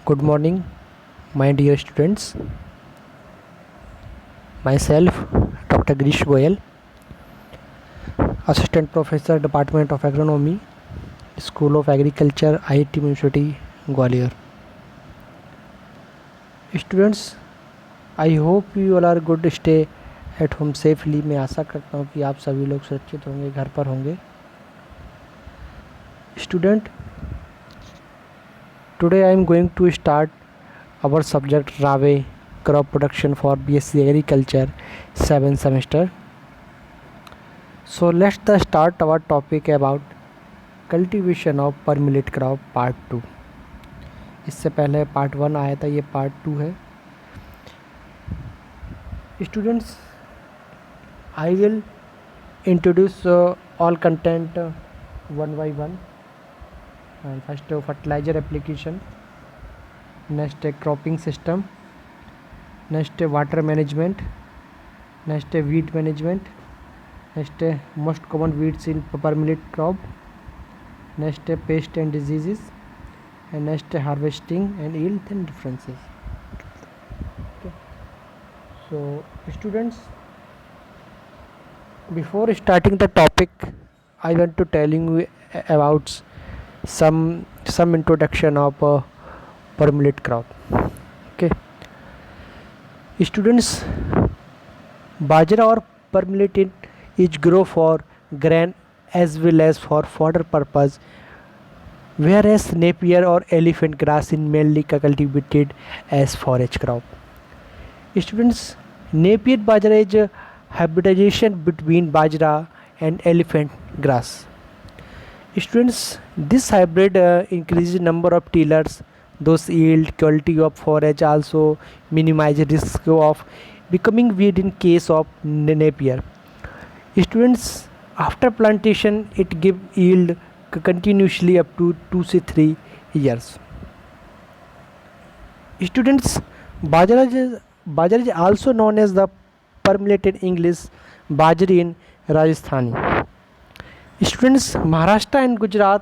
Good morning, my dear students. Myself, Dr. Girish Goyal, Assistant Professor, Department of Agronomy, School of Agriculture, IIT University, Gwalior. Students, I hope you all are good. Stay at home safely. मैं आशा करता हूँ कि आप सभी लोग सुरक्षित होंगे, घर पर होंगे. Student, today I am going to start our subject Rabe crop production for BSc Agriculture 7th semester. So let's start our topic about cultivation of per millet crop part 2. इससे पहले पार्ट 1 आया था, ये पार्ट 2 है. Students, I will introduce all content one by one. And first fertilizer application, next cropping system, next water management, next weed management, next most common weeds in per millet crop, next pest and diseases, and next harvesting and yield and differences. Okay. So students, before starting the topic, I want to tell you about some introduction of per millet crop. Okay. Students, bajra or per millet is grow for grain as well as for fodder purpose, whereas napier or elephant grass is mainly cultivated as forage crop. Students, napier bajra is a hybridization between bajra and elephant grass. Students, this hybrid increases number of tillers, those yield, quality of forage, also minimize risk of becoming weed in case of napier. Students, after plantation it give yield continuously up to 2 to 3 years. Students, bajra is also known as the per millet in English, bajri in Rajasthani. Students, Maharashtra and Gujarat,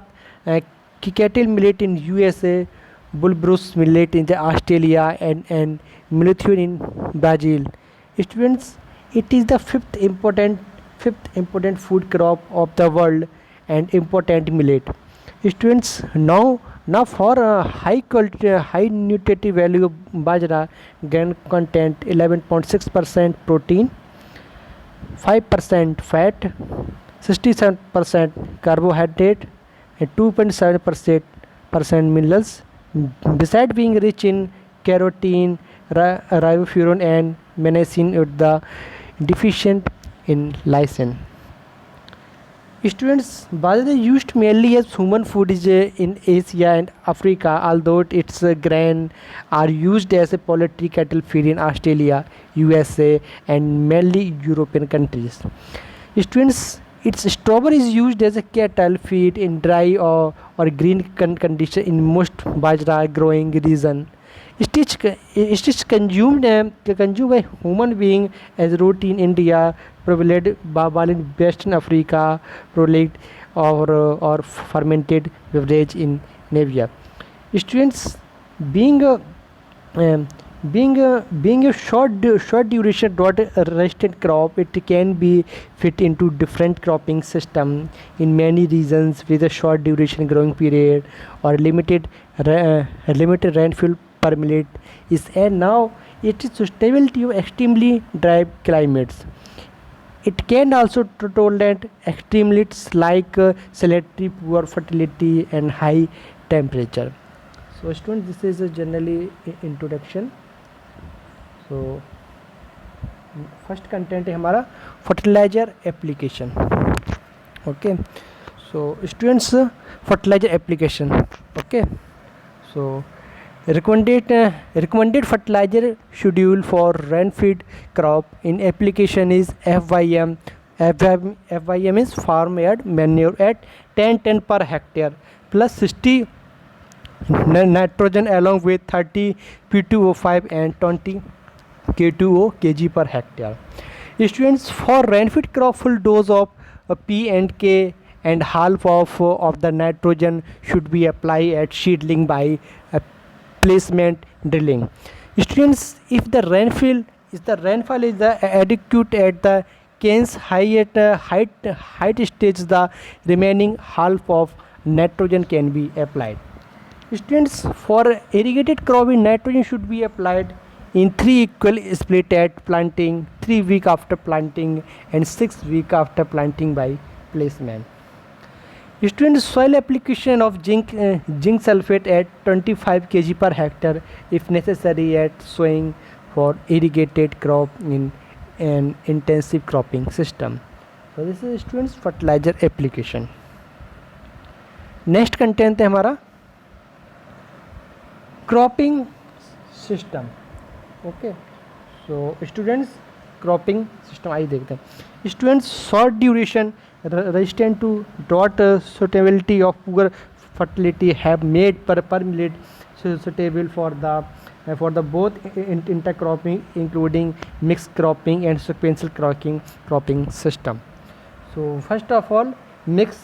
Kikatil millet in USA, Bulbrus millet in Australia, and Millethium in Brazil. Students, it is the fifth important food crop of the world and important millet. Students, now for high quality, high nutritive value of bajra, grain content 11.6% protein, 5% fat, 67% carbohydrate, and 2.7% minerals, besides being rich in carotene, riboflavin and mannese, with the deficient in lysine. Students, bajra is used mainly as human food in Asia and Africa, although its grain are used as a poultry cattle feed in Australia, USA, and mainly European countries. Students, its strawberry is used as a cattle feed in dry or green condition in most bajra growing region. It is consumed by human being as roti in India, prevalent while in Western Africa, prolate or fermented beverage in Namibia. Students, being a short duration drought resistant crop, it can be fit into different cropping system in many regions with a short duration growing period or limited rainfall per millet is, and now it is stability of extremely dry climates. It can also tolerate extremes like salinity, poor fertility, and high temperature. So students, this is a generally introduction. So first content है हमारा fertilizer application. Okay, so students, fertilizer application. Okay, so recommended fertilizer schedule for rain-fed crop in application is FYM. FYM is farm yard manure at 10 per hectare plus 60 nitrogen along with 30 P2O5 and 20 K2O kg per hectare. Students, for rain-fed crop, full dose of P and K and half of the nitrogen should be applied at seedling by placement drilling. Students, if the rainfall is adequate at the Keynes height stage, the remaining half of nitrogen can be applied. Students, for irrigated cropping, nitrogen should be applied in 3 equal split at planting, 3 weeks after planting, and 6 weeks after planting by placement. Students, soil application of zinc sulfate at 25 kg per hectare if necessary at sowing for irrigated crop in an intensive cropping system. So this is students fertilizer application. Next content है हमारा cropping system. Okay, so students cropping system आइए देखते हैं. Students, short duration resistant to drought, suitability of poor fertility have made per millet suitable for the both intercropping, including mixed cropping and sequential cropping system. So first of all, mixed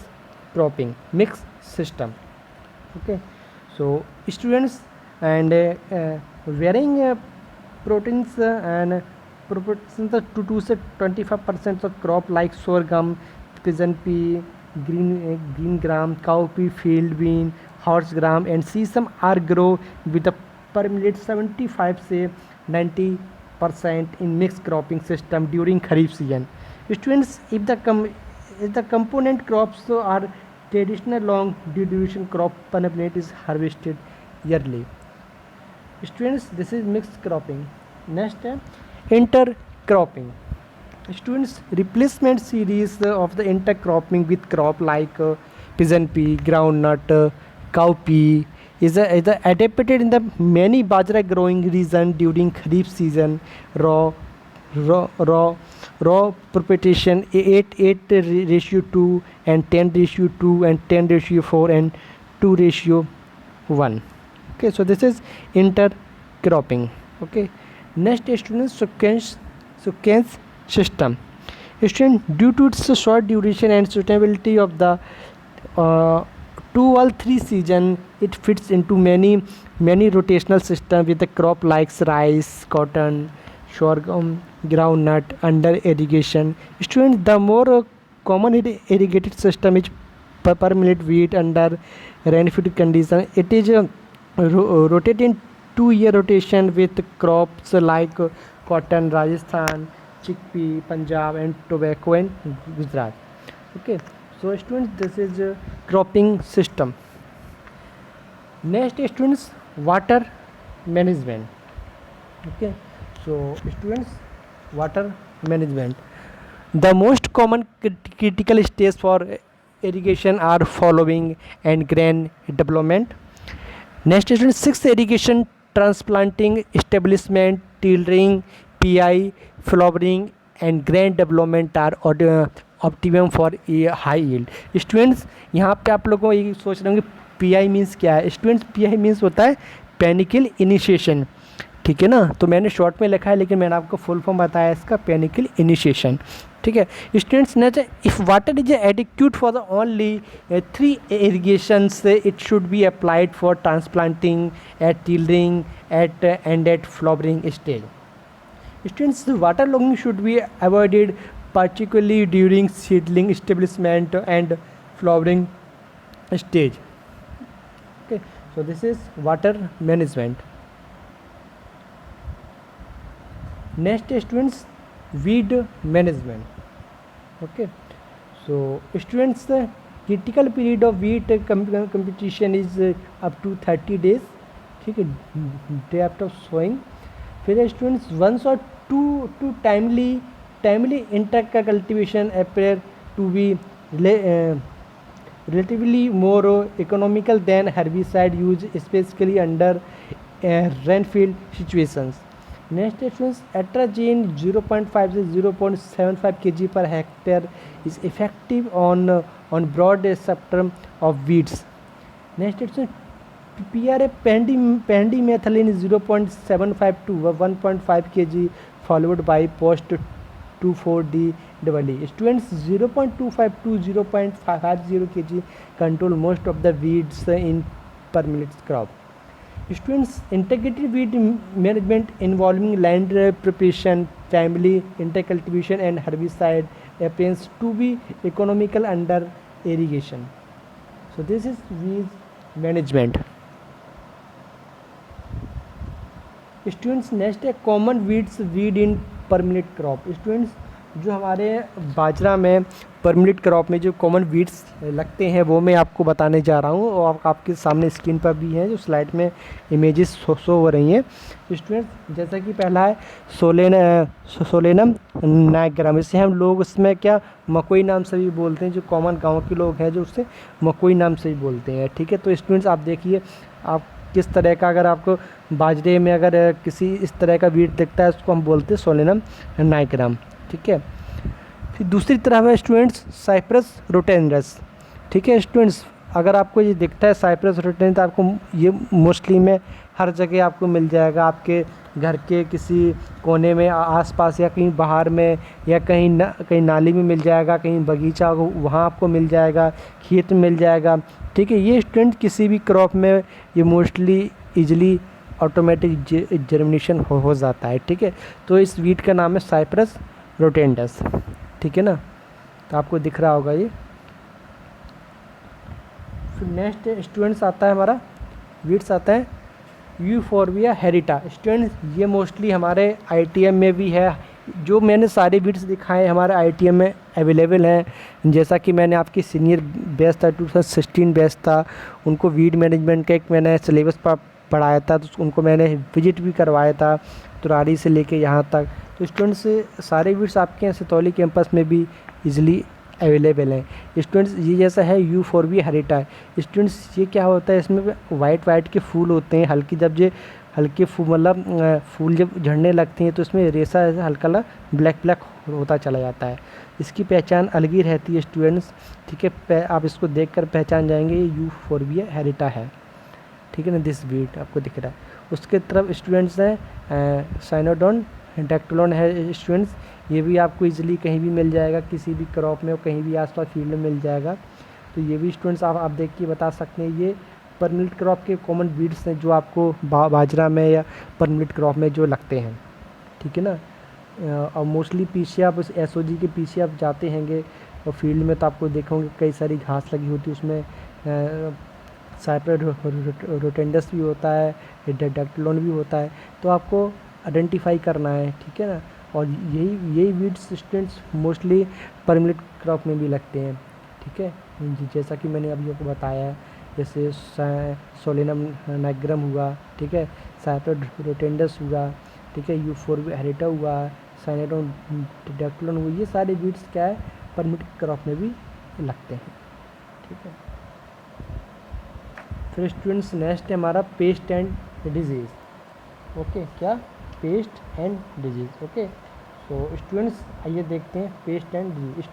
system. Okay, so students, and varying proteins and proportions to say 25% of crop like sorghum, pigeon pea, green gram, cowpea, field bean, horse gram, and sesame are grow with a per millet 75 से 90% in mixed cropping system during Kharif season. Students, if the component crops are traditional long duration crop, per millet is harvested yearly. Students, this is mixed cropping. Next, intercropping. Students, replacement series of the intercropping with crop like pigeon pea, groundnut, cowpea is adapted in the many bajra growing region during Kharif season. Raw propagation 8:2 and 10:2 and 10:4 and 2:1. Okay, so this is intercropping. Okay, next students, sequence system. Student, due to its short duration and suitability of the 2 or 3 season, it fits into many rotational system with the crop like rice, cotton, sorghum, groundnut under irrigation. Student, the more common irrigated system is per millet wheat under rainfall condition. It is rotated in 2-year rotation with crops like cotton, Rajasthan, chickpea, Punjab, and tobacco and Gujarat. Okay, so students, this is cropping system. Next students, water management. Okay, so students, water management. The most common critical stage for irrigation are following and grain development. Next students, 6 irrigation, transplanting, establishment, tillering, PI, flowering and grain development are optimum for high yield. Students, यहाँ पे आप लोगों को ये सोच रहे होंगे PI means क्या है. स्टूडेंट्स, PI मीन्स होता है पेनिकल इनिशिएशन. ठीक है ना, तो मैंने शॉर्ट में लिखा है लेकिन मैंने आपको फुल फॉर्म बताया इसका, पेनिकल इनिशिएशन. ठीक है students. Next, if water is adequate for the only 3 irrigations, it should be applied for transplanting, at tillering, and at flowering stage. Students, water logging should be avoided, particularly during seedling establishment and flowering stage. Okay, so this is water management. Next students, weed management. Okay, so students, the critical period of wheat competition is up to 30 days. ठीक है, day after sowing. फिर students, once or two timely intercultivation appear to be relatively more economical than herbicide use, especially under rainfall situations. Next students, atrazine 0.5 to 0.75 kg per hectare is effective on broad spectrum of weeds. Next students, PRA pendimethalin 0.75 to 1.5 kg followed by post 2,4-D double. Students, 0.25 to 0.50 kg control most of the weeds in per millet crop. Students, integrated weed management involving land preparation, timely intercultivation and herbicide appears to be economical under irrigation. So this is weed management. Students next है common weed in permanent crop. Students, जो हमारे बाजरा में permanent crop में जो common weeds लगते हैं वो मैं आपको बताने जा रहा हूँ, और आपके सामने स्क्रीन पर भी है जो स्लाइड में इमेजेस शो हो रही हैं. स्टूडेंट्स, जैसा कि पहला है सोलेनम नाइग्राम. इसे हम लोग उसमें क्या मकोई नाम से भी बोलते हैं. जो कॉमन गाँव के लोग हैं जो उससे मकोई नाम से भी बोलते हैं. ठीक है, तो स्टूडेंट्स आप देखिए आप किस तरह का, अगर आपको बाजरे में अगर किसी इस तरह का वीड दिखता है उसको हम बोलते हैं सोलेनम नाइग्राम. ठीक है, फिर दूसरी तरफ है स्टूडेंट्स साइप्रस रोटेंडस. ठीक है स्टूडेंट्स, अगर आपको ये दिखता है साइप्रस रोटेंडस, आपको ये मोस्टली में हर जगह आपको मिल जाएगा. आपके घर के किसी कोने में आसपास या कहीं बाहर में या कहीं नाली में मिल जाएगा, कहीं बगीचा हो वहाँ आपको मिल जाएगा, खेत में मिल जाएगा. ठीक है, ये स्टूडेंट किसी भी क्रॉप में ये मोस्टली इजली ऑटोमेटिक जर्मिनेशन हो जाता है. ठीक है, तो इस वीड का नाम है साइप्रस रोटेंडस. ठीक है ना, तो आपको दिख रहा होगा ये. फिर नेक्स्ट स्टूडेंट्स आता है हमारा वीड्स आता है यूफोर्बिया हेरिटा. स्टूडेंट्स, ये मोस्टली हमारे आईटीएम में भी है. जो मैंने सारे वीड्स दिखाए हमारे आईटीएम में अवेलेबल हैं. जैसा कि मैंने आपकी सीनियर बैच था 2016 बैच था, उनको वीड मैनेजमेंट का एक मैंने सिलेबस पढ़ाया था, तो उनको मैंने विजिट भी करवाया था तुरारी से लेके यहाँ तक. तो स्टूडेंट्स, सारे वीड्स आपके यहाँ सितौली कैंपस में भी इजीली अवेलेबल हैं. स्टूडेंट्स, ये जैसा है यूफोर्बिया हेरिटा है. स्टूडेंट्स, ये क्या होता है, इसमें वाइट के फूल होते हैं. हल्के फूल मतलब फूल जब झड़ने लगते हैं तो इसमें रेसा ऐसा हल्का ब्लैक होता चला जाता है. इसकी पहचान अलग ही रहती है स्टूडेंट्स. ठीक है, आप इसको देखकर पहचान जाएंगे ये यूफोर्बिया हेरिटा है. ठीक है ना, दिस वीड आपको दिख रहा है. उसके तरफ स्टूडेंट्स हैं साइनोडोन डैक्टिलोन है. स्टूडेंट्स, ये भी आपको इजीली कहीं भी मिल जाएगा, किसी भी क्रॉप में और कहीं भी आसपास फील्ड में मिल जाएगा. तो ये भी स्टूडेंट्स आप देख के बता सकते हैं. ये परमिनेंट क्रॉप के कॉमन वीड्स हैं जो आपको बाजरा में या परमिनेंट क्रॉप में जो लगते हैं. ठीक है ना, और मोस्टली पीछे आप एसओजी के पीछे आप जाते हैंगे और फील्ड में तो आपको देखोगे कई सारी घास लगी होती है. उसमें साइप्रस रोटेंडस भी होता है, डैक्टिलोन भी होता है, तो आपको आइडेंटिफाई करना है. ठीक है ना, और यही weeds students mostly permanent crop में भी लगते हैं. ठीक है, जैसा कि मैंने अभी आपको बताया है, जैसे सोलेनम नाइग्राम हुआ. ठीक है, साइप्रस रोटेंडस हुआ. ठीक है, यूफोर्बिया हेरिटा हुआ, साइनोडोन डैक्टिलोन हुआ. ये सारे वीड्स क्या है परमिनेंट क्रॉप में भी लगते हैं. ठीक है, फिर स्टूडेंट्स नेक्स्ट है हमारा पेस्ट एंड डिजीज़. ओके, क्या पेस्ट एंड डिजीज़. ओके, तो स्टूडेंट्स आइए देखते हैं pest and disease.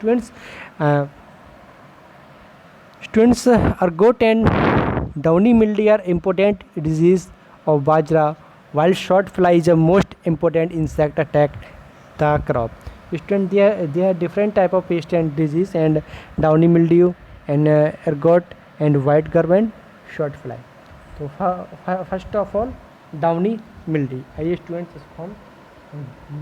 Students ergot and downy mildew are important disease of bajra, while short fly is the most important insect attack the crop. Student, there are different type of pest and disease and downy mildew and ergot and white grub and short fly. तो first of all downy mildew. आइए students इसको हम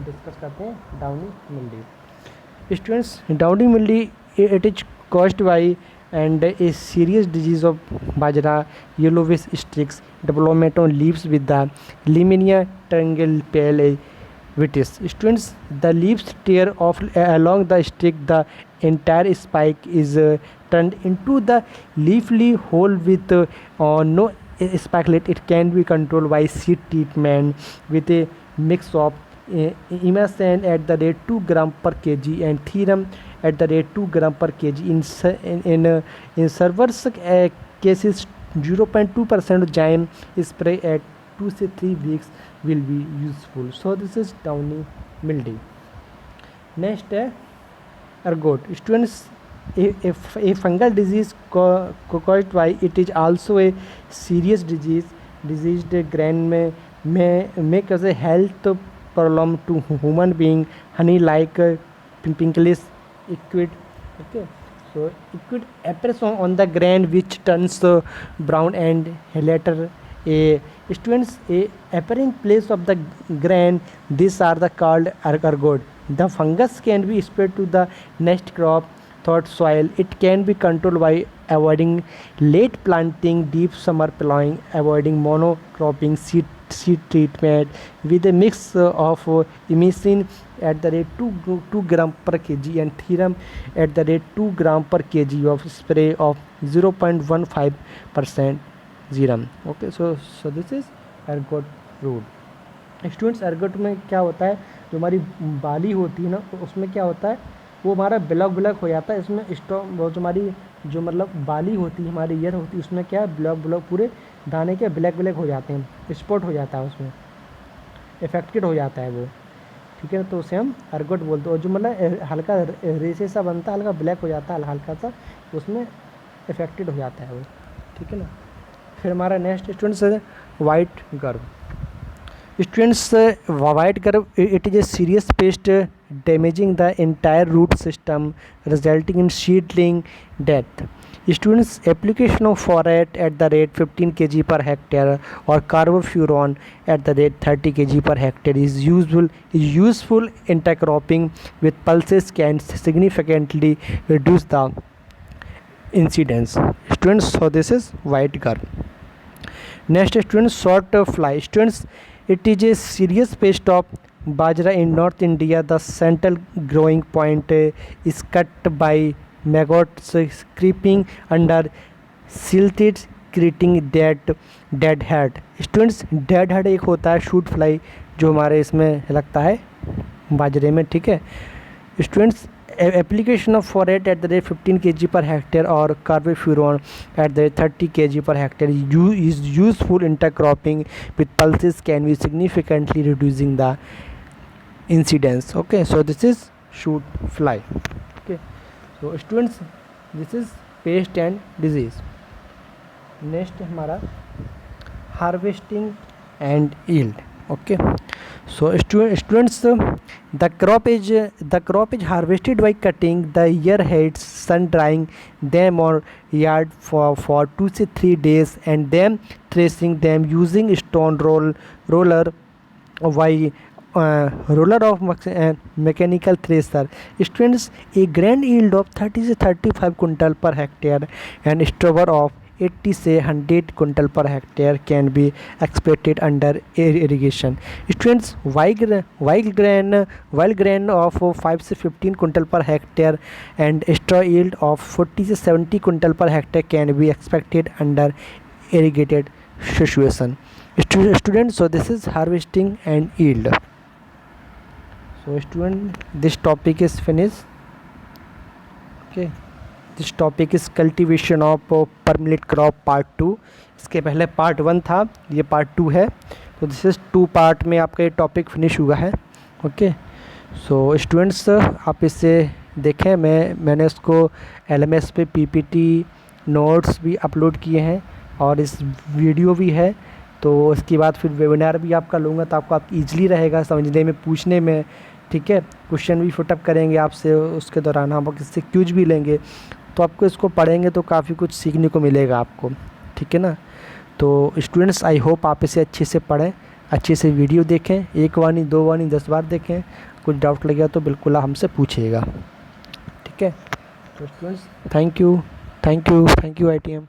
discuss करते हैं. Downy mildew. Students, downy mildew it is caused by and a serious disease of bajra yellowish streaks development on leaves with the Limenia triangle pale vitis. Students, the leaves tear off along the stick. The entire spike is turned into the leafy hole with no spikelet. It can be controlled by seed treatment with a mix of imazan at the rate 2 gram per kg and therum at the rate 2 gram per kg. In severe cases 0.2% zyme spray at 2 to 3 weeks will be useful. So this is downy mildew. Next है ergot. Students, a fungal disease caused by it is also a serious disease. Diseased grain may cause a health problem to human being. Honey like pinkish liquid. Okay, so liquid appears on the grain which turns brown and later A students, a apparent place of the grain, these are the called ergot. The fungus can be spread to the next crop through soil. It can be controlled by avoiding late planting, deep summer plowing, avoiding monocropping, seed treatment with a mix of imicin at the rate 2 gram per kg and therum at the rate 2 gram per kg of spray of 0.15% zerum. Okay, so this is ergot root. Students, ergot में क्या होता है, जो हमारी बाली होती है ना, तो उसमें क्या होता है, वो हमारा ब्लॉक हो जाता है। इसमें वो जो हमारी जो मतलब बाली होती है, हमारी ईयर होती है, उसमें क्या है, ब्लॉक पूरे दाने के ब्लैक हो जाते हैं, स्पॉट हो जाता है, उसमें इफेक्टेड हो जाता है वो, ठीक है। तो उसे हम ergot बोलते हैं। और जो मतलब हल्का रेसे सा बनता है, हल्का ब्लैक हो जाता है, हल्का सा, उसमें इफेक्टेड हो जाता है वो, ठीक है ना। फिर हमारा नेक्स्ट स्टूडेंट्स है white grub. Students, white grub, it is a serious pest damaging the entire root system resulting in seedling death. Students, application of phorate at the rate 15 kg per hectare और carbofuran at the rate 30 kg per hectare is useful intercropping with pulses can significantly reduce the incidence. Students, so this is white garb. Next, students, short fly. Students, it is a serious pest of bajra in North India. The central growing point is cut by maggots creeping under silted, creating dead head. Students, dead head एक होता है shoot fly जो हमारे इसमें लगता है बाजरे में, ठीक है। Students, application of folaret at the rate 15 kg per hectare or carbofuron at the rate 30 kg per hectare is useful intercropping with pulses can be significantly reducing the incidence. Okay, so this is shoot fly. Okay, so students, this is pest and disease. Next हमारा harvesting and yield. Okay, so students, the crop is harvested by cutting the ear heads, sun drying them on yard for 2 to 3 days and then threshing them using stone roller of mechanical thresher. Students, a grain yield of 30 to 35 quintal per hectare and stover of 80 से 100 quintal per hectare can be expected under irrigation. Students, wild grain of 5 से 15 quintal per hectare and straw yield of 40 से 70 quintal per hectare can be expected under irrigated situation. Students, so this is harvesting and yield. So student, this topic is finished. Okay, this topic is cultivation of permanent crop part 2. इसके पहले part 1 था, ये part 2 है, तो this is 2 part में आपका ये topic finish हुआ है. ओके, सो स्टूडेंट्स, आप इसे देखें, मैंने इसको LMS पे PPT नोट्स भी अपलोड किए हैं और इस वीडियो भी है. तो इसके बाद फिर वेबिनार भी आपका लूँगा, तो आपको ईजिली रहेगा समझने में, पूछने में. ठीक है, क्वेश्चन भी फुटअप करेंगे आपसे, उसके दौरान हम इससे क्यूज भी लेंगे. तो आपको इसको पढ़ेंगे तो काफ़ी कुछ सीखने को मिलेगा आपको. ठीक है ना. तो स्टूडेंट्स, आई होप आप इसे अच्छे से पढ़ें, अच्छे से वीडियो देखें, 1 बार नहीं 2 बार नहीं 10 बार देखें. कुछ डाउट लगेगा तो बिल्कुल हमसे पूछिएगा. ठीक है. तो स्टूडेंट्स, थैंक यू ITM.